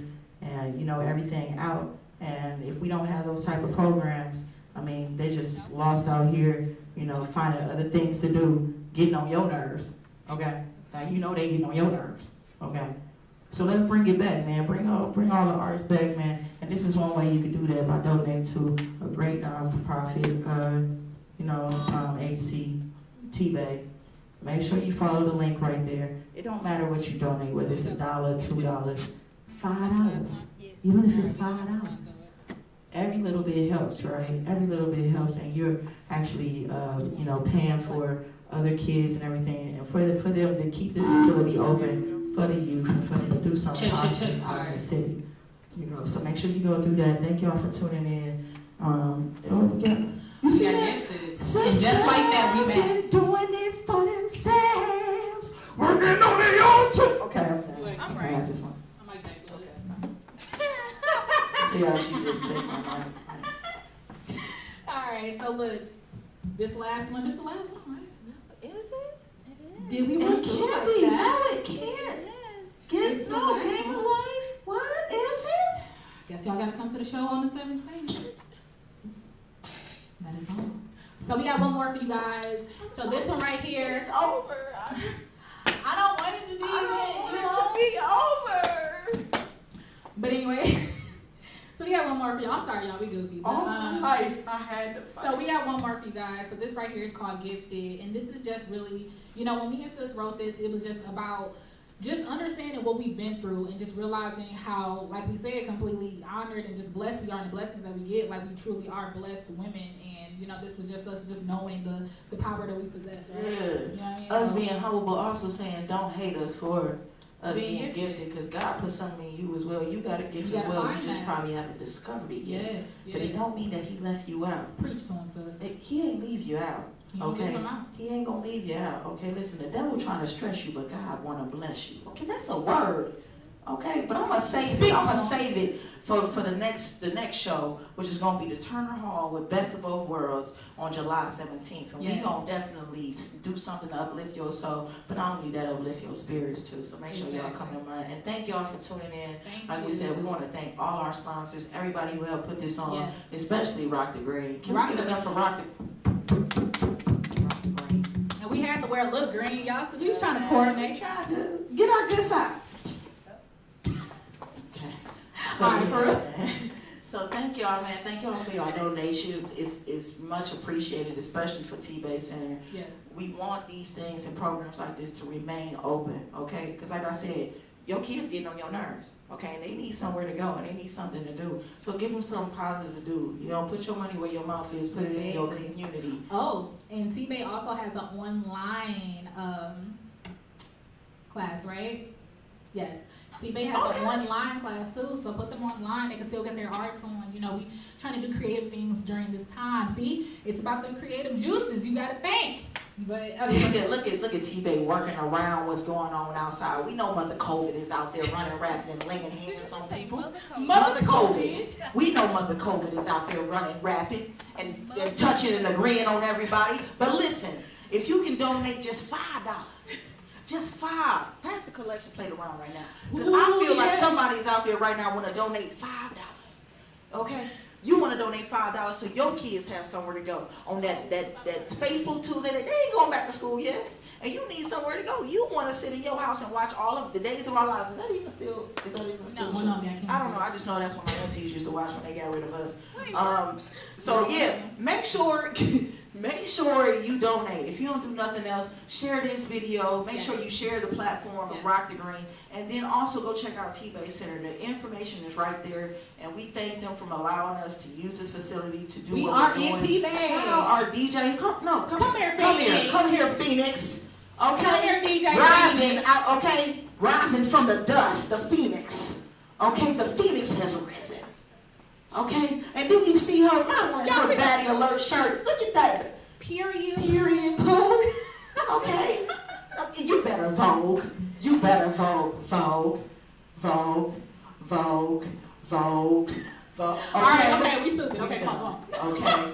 and, you know, everything out. And if we don't have those type of programs, I mean, they just lost out here, you know, finding other things to do, getting on your nerves, okay? Now, you know they getting on your nerves, okay? So let's bring it back, man. Bring all the arts back, man. And this is one way you can do that, by donating to a great non-profit, agency, T-Bay. Make sure you follow the link right there. It don't matter what you donate, whether it's $1, $2, $5. Even if it's $5. Every little bit helps, right? Every little bit helps, and you're actually, paying for other kids and everything, and for them to keep this facility open for the youth and for them to do something awesome out in the city. You know, so make sure you go do that. Thank y'all for tuning in. You see that? And just like that, we back. Doing it for themselves, working on their own too. Okay, I'm right. I just want. I'm like that. See how she just said my mind. All right, so look, this last one, right? Is it? Did we It want to do can't like be. that? No, it can't. Get no game of life. What is it? Guess y'all gotta come to the show on the 17th. That is all. So we got one more for you guys. So this one right here. It's over. I don't want it to be. Over. But anyway, so we got one more for y'all. I'm sorry, y'all. We goofy. But, All my life, I had to fight. So we got one more for you guys. So this right here is called Gifted. And this is just really, when me and sis wrote this, it was just about just understanding what we've been through and just realizing how, like we said, completely honored and just blessed we are in the blessings that we get. Like, we truly are blessed women. And, this was just us just knowing the power that we possess, right? Yeah. You know what I mean? Us being humble, but also saying don't hate us for us being gifted, because God put something in you as well. You got a gift as well. You just probably haven't discovered it yet. Yes. But it don't mean that He left you out. Preach to him, sis. He ain't leave you out. Okay, He ain't gonna leave you out. Okay, listen, the devil trying to stress you, but God wanna bless you. Okay, that's a word. Okay, but I'm gonna save it. I'm gonna save it for the next show, which is gonna be the Turner Hall with Best of Both Worlds on July 17th, and we gonna definitely do something to uplift your soul, but not only that, uplift your spirits too. So make sure y'all come in mind, and thank y'all for tuning in. Like we said, we want to thank all our sponsors, everybody who helped put this on, especially RockTheGreen. Can we give it up for RockTheGreen? And we had to wear look green, y'all. So we was trying to coordinate. Try to get our good side. So thank y'all, man. Thank y'all for your donations. It's much appreciated, especially for T-Bay Center. Yes. We want these things and programs like this to remain open, okay? Because like I said, your kids getting on your nerves, okay? And they need somewhere to go and they need something to do. So give them something positive to do. Put your money where your mouth is. Put it in your community. Oh, and T-Bay also has an online class, right? Yes. T-Bay has an online class too, so put them online. They can still get their arts on. We trying to do creative things during this time. See, it's about the creative juices. You gotta think. But look at T-Bay working around what's going on outside. We know Mother COVID is out there running, rapping, and laying hands on people. Mother COVID. We know Mother COVID is out there running, rapping, and touching and agreeing on everybody. But listen, if you can donate just $5. Just $5. Pass the collection plate around right now. Because I feel like somebody's out there right now want to donate $5. Okay? You want to donate $5 so your kids have somewhere to go on that fateful Tuesday. They ain't going back to school yet. and you need somewhere to go. You want to sit in your house and watch all of the Days of Our Lives. Is that even still? No, I don't know. I just know that's what my aunties used to watch when they got rid of us. So yeah, make sure you donate. If you don't do nothing else, share this video. Make sure you share the platform of RockTheGreen, and then also go check out T-Base Center. The information is right there, and we thank them for allowing us to use this facility to do what we're doing. T-Base. Shout out our DJ. Come here, Phoenix. Okay, come here, DJ. Rising out. Okay, rising from the dust, the Phoenix. Okay, the Phoenix has risen. Okay, and then you see her wearing her baddie alert shirt. Look at that. Period. Vogue. Okay, you better Vogue. You better Vogue. Okay, we stupid. Okay, come on. Okay,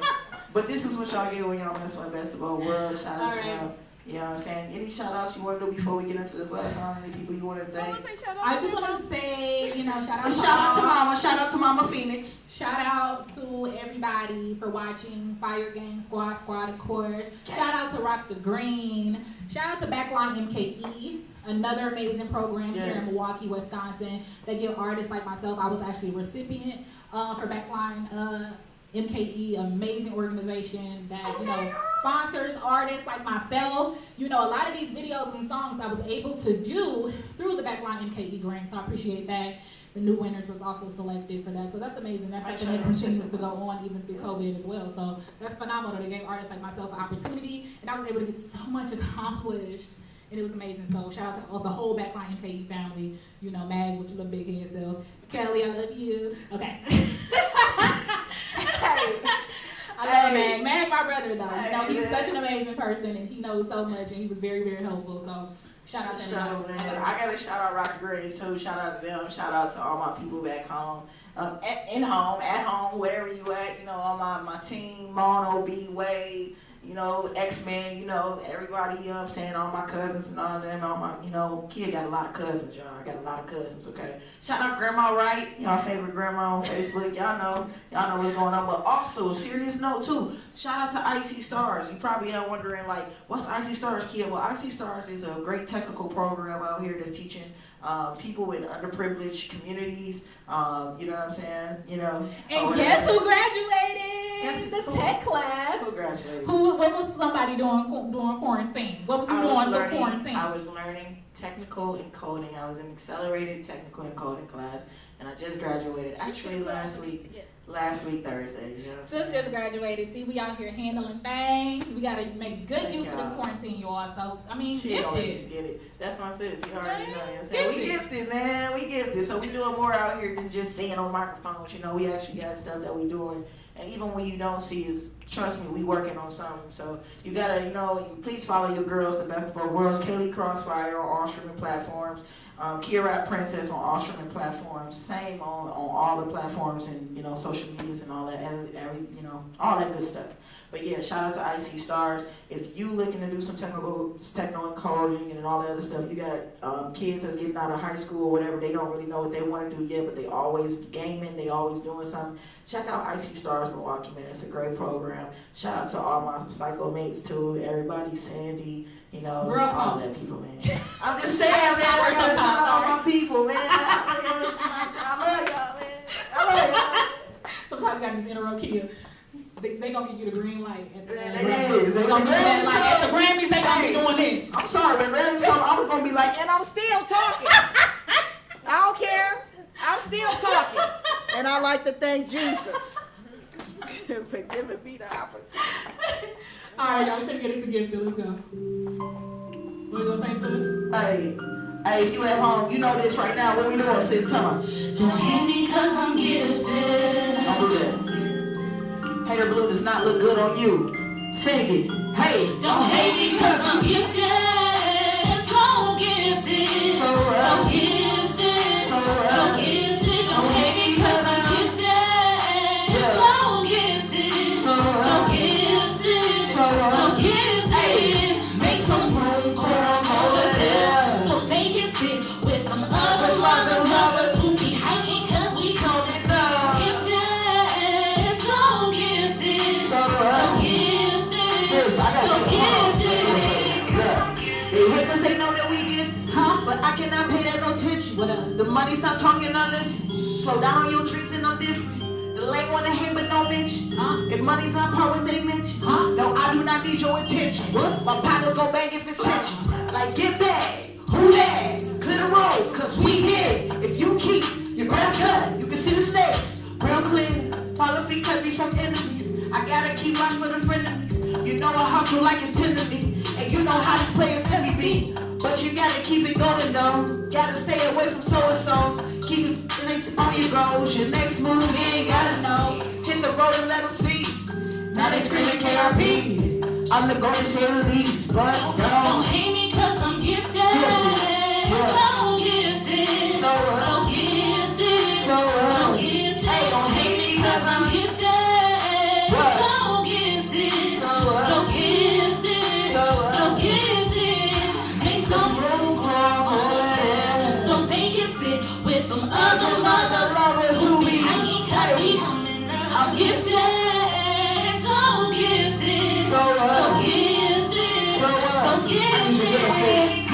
but this is what y'all get when y'all mess with basketball world. Shout out to y'all. You know what I'm saying? Any shout outs you want to do before we get into this last song? Any people you want to thank? I just want to say, shout out to Mama. Shout out to Mama Phoenix. Shout out to everybody for watching Fire Gang Squad, of course. Shout out to RockTheGreen. Shout out to Backline MKE, another amazing program here in Milwaukee, Wisconsin. They give artists like myself. I was actually a recipient for Backline MKE, amazing organization that, sponsors artists like myself. A lot of these videos and songs I was able to do through the Backline MKE grant, so I appreciate that. The new winners was also selected for that, so that's amazing. That's something that continues to go on even through COVID as well, so that's phenomenal. They gave artists like myself an opportunity, and I was able to get so much accomplished, and it was amazing. So shout out to the whole Backline MKE family, Mag with your little big head self. Kelly, I love you. Okay. I love Mag. Mag, my brother, though. He's such an amazing person, and he knows so much, and he was very, very helpful. So shout out to him. I gotta shout out RockTheGreen too. Shout out to them. Shout out to all my people back home, at home, wherever you at. All my team, Mono, B, Wade. X-Men, everybody, all my cousins and all of them, kid got a lot of cousins, y'all. I got a lot of cousins, okay? Shout out Grandma Wright, y'all favorite grandma on Facebook. Y'all know what's going on. But also, serious note too, shout out to Icy Stars. You probably are wondering, what's Icy Stars, kid? Well, Icy Stars is a great technical program out here that's teaching people in underprivileged communities, you know what I'm saying? And guess who graduated? The tech class. Who graduated? What was somebody doing quarantine? What was he doing during quarantine? I was learning technical encoding. I was in accelerated technical encoding class, and I just graduated actually last week Thursday. Sis just graduated. See, we out here handling things. We gotta make good use of this quarantine, y'all. So she already get it. That's my sis. You already know. You know what I'm saying? We gifted, man. We gifted. So we doing more out here than just saying on microphones. We actually got stuff that we doing. And even when you don't see us, trust me, we working on something. So you gotta, please follow your girls, the best of both worlds. Kaylee Crossfire on all streaming platforms. KRP Princess on all streaming platforms. Same on all the platforms and social medias and all that, all that good stuff. But yeah, shout out to Icy Stars. If you looking to do some techno encoding and all that other stuff, you got kids that's getting out of high school or whatever. They don't really know what they want to do yet, but they always gaming. They always doing something. Check out Icy Stars Milwaukee, man. It's a great program. Shout out to all my psycho mates too. Everybody, Sandy, all that people, man. I'm just saying, man. I gotta shout out all my people, man. I love y'all, man. I love y'all. Sometimes you got these interrupt kids. They gonna give you the green light at the Grammys. They gonna give you that light at the Grammys. They gonna be doing this. I'm sorry, when Grammys come, I'm gonna be like, and I'm still talking. I don't care. I'm still talking. And I like to thank Jesus for giving me the opportunity. All right, y'all, finna get this again, Phil. Let's go. What you gonna say, sis? Hey, if you at home, you know this right now. What we doing, sis? Tell me. Don't hate me cause I'm gifted. Don't do that. Hater Blue does not look good on you. Sing it. Hey. Don't hate me cause I'm gifted. So gifted. So gifted. So gifted. Don't hate me cause I'm gifted. So gifted. So gifted. So gifted. Hey. Make some room for them over there. So they can fit with some other lovers who be hating cause we call it love. Gifted. So gifted. So gifted. So gifted. What else? The money stop talking on this. Slow down on your drinks and I'm different. The lame wanna hate but no bitch. If money's on par with they mention. No, I do not need your attention. What? My partners gon' bang if it's tension. Like get back, who that? Clear the road, cause we here. If you keep your grass cut, you can see the stakes. Real clear, follow me, cut me from enemies. I gotta keep watch for the frenemies. You know I hustle like it's tender me. And you know how this player's heavy beat. But you gotta keep it going though. Gotta stay away from so-and-so. Keep it on your goals. Your next move, you ain't gotta know. Hit the road and let them see. Now they screaming KRP. I'm the golden say the least, but Don't hate me cause I'm gifted. So gifted. So gifted. So gifted. Hey, don't hate me cause I'm gifted. So gifted. So gifted. So gifted. Make some room so they can fit with them other lovers who be hanging cause we coming up. I'm gifted. So gifted. So gifted. So gifted.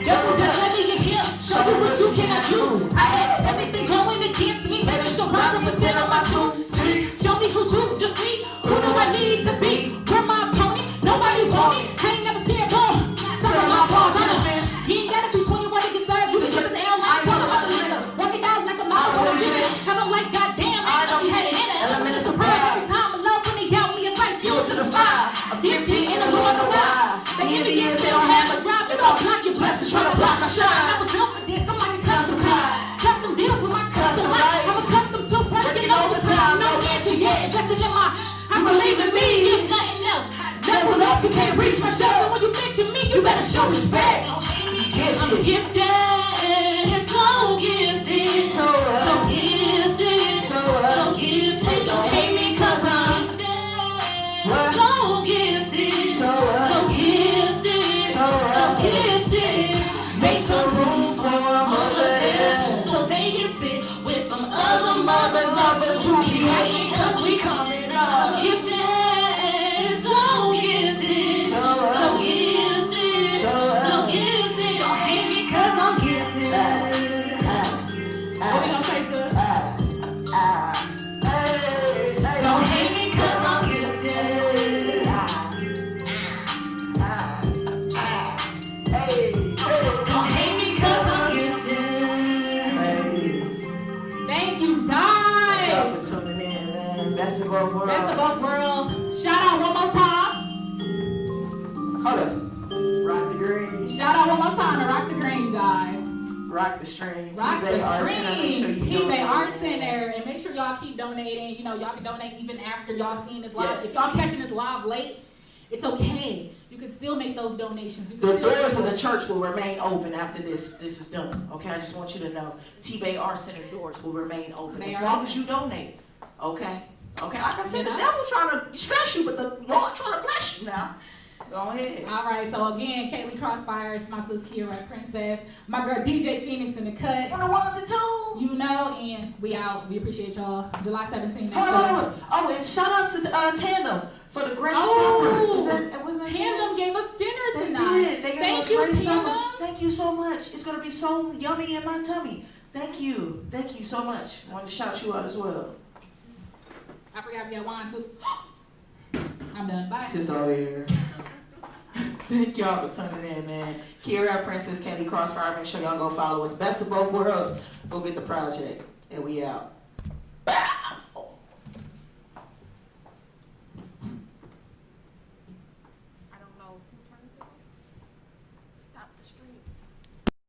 Double dutch, let me get here. Show you what you cannot do. I had everything going against me. Better show problem with on my tune. Show me who to defeat. Who do I need to be? Where my opponent? Nobody want it. I ain't never scared ball. Some of my balls, understand? You ain't gotta be 21 to get served. You can trip his L like one of the litter. Walk it out like a mile or a minute. I don't like goddamn. I know he had it in it. Element of surprise. Every time I love when they doubt me, it's like fuel to the fire. I'm 15 in the Lord of God. The Indians, they don't have a drive. They don't block your blessings, try to block my shine. I was built for this. I'm like a custom high. Custom deals with my custom life. I'm accustomed to working overtime. No answer yet. Invested in my, I believe in me. If nothing else, level up, you can't reach my show. When you mention me, you better show respect. I'm gifted. So gifted. So gifted. So gifted. Don't hate me cause I'm so gifted. So gifted. So gifted. Make some room for them over there so they can fit with them other lovers who be hating cause we coming up. Gifted. So gifted. So gifted. So gifted. Don't hate me cause I'm gifted. What we gonna say, sir? Don't hate me cause I'm gifted. Don't hate me cause I'm gifted. Thank you guys. Thank you for tuning in, man. Best of both worlds. Best of both worlds. Shout out one more time. Hold up. Rock the green. Shout out one more time to Rock the Green, you guys. Rock the stream. Rock T-Bay the Art Center. Make sure Green. you T-Bay donate. Art Center. And make sure y'all keep donating. You know, y'all can donate even after y'all seeing this live. Yes. If y'all catching this live late, it's okay. You can still make those donations. You can The still doors of support. the church will remain open after this is done. Okay, I just want you to know. T-Bay Art Center doors will remain open They as are long open. as you donate. Okay? Okay, like I said, You the know? devil trying to stress you, but the Lord trying to bless you now. Go ahead. All right, so again, Kaylee Crossfire, it's my sister KRP Princess, my girl DJ Phoenix in the cut, On the ones and twos. you know, and we out. We appreciate y'all. July 17th. Hold on. Oh, and shout out to Tandem for the great Oh, supper. Was that Tandem gave us dinner They tonight. did. They gave Thank us you, great supper. Tandem. Thank you so much. It's gonna be so yummy in my tummy. Thank you. Thank you so much. I wanted to shout you out as well. I forgot if you had wine too. I'm done. Bye. Just over here. Thank y'all for tuning in, man. KRP Princess, Kaylee Crossfire. Make sure y'all go follow us. Best of both worlds. Go get the project. And we out. Bow.